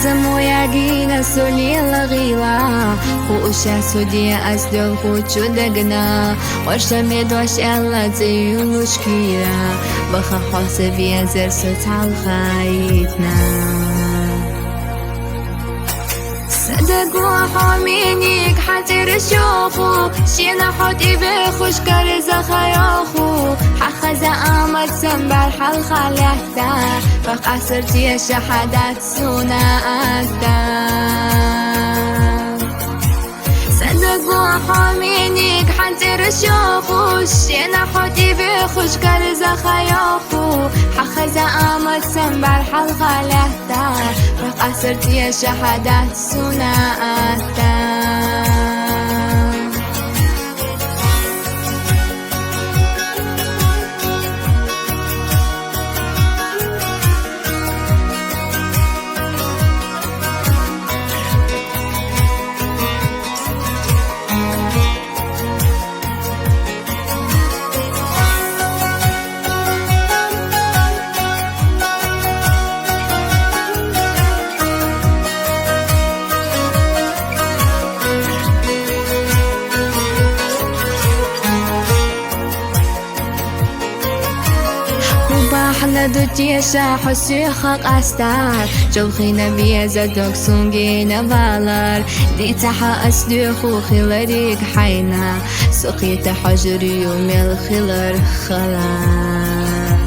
زموياقينا سولي الغيلا خوشا سودي أسدل خوشو دقنا ورشمد وش ألا زيو مشكلة بخا حاسب يزر ستال خايتنا صدقوا حامينيك حتر شوخو شينا حوتي بخوش كارزا خياخو حخز آمد سنبر حل خلحتا فقصرتي شحدات سونا أكتا صدقوا حامينيك حتر شوخو شينا حوتي بخوش كارزا خياخو حخز آمد سنبر حل خلحتا فقصرتي شحدات سونا أكتا أحلى دوتي شاح سيخك أستار جوخينا بيزا دوك سونجينا بالار دي تحا أسلوخو خلاريك حينا سقيت حجري يوم الخلار خلار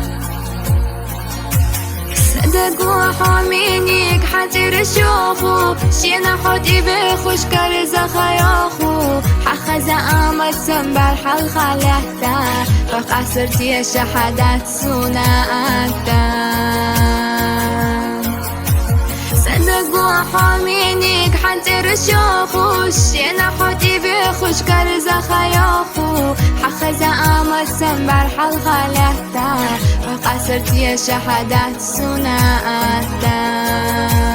صدقوا حامينيك حتر شوخو شينا حوتي بخوش كارزا خياخو حخز آمد سنبر حل خلحتا فقصرتي شحدات سونا أكتا صدقوا حامينيك حتر شوخو شينا حوتي بخوش كارزا خياخو حخز آمد سنبر حل خلحتا فقصرتي شحدات سونا أكتا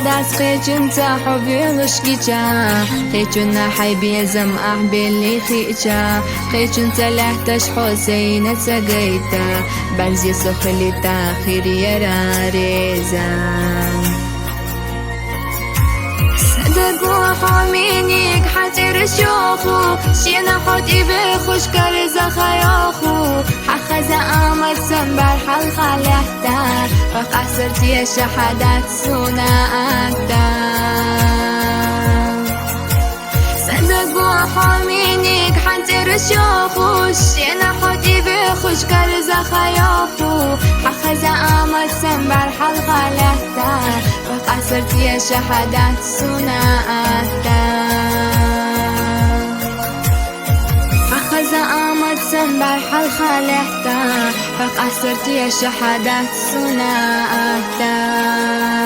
داس قيجن تحبي لشقيجا قيجن حيبي زم أحبي خيجا قيجن تلحتش حسين تسقيتا بنزي سخلي تاخير يرا ريزان صدقوا حامينيك حتر شوخو شينا حوتي بخوش كارزا خياخو حخز آمد سنبر حل خلحتا فقصرتي شحدات سونا أكتا صدقوا حامينيك حتر شوخو شينا حوتي بخوش كارزا خياخو حخز آمد سنبر حل خلحتا فقصرتي شحدات سونا أكتا حخز آمد سنبر حل خلحتا فقصرتي شحدات سونا أكتا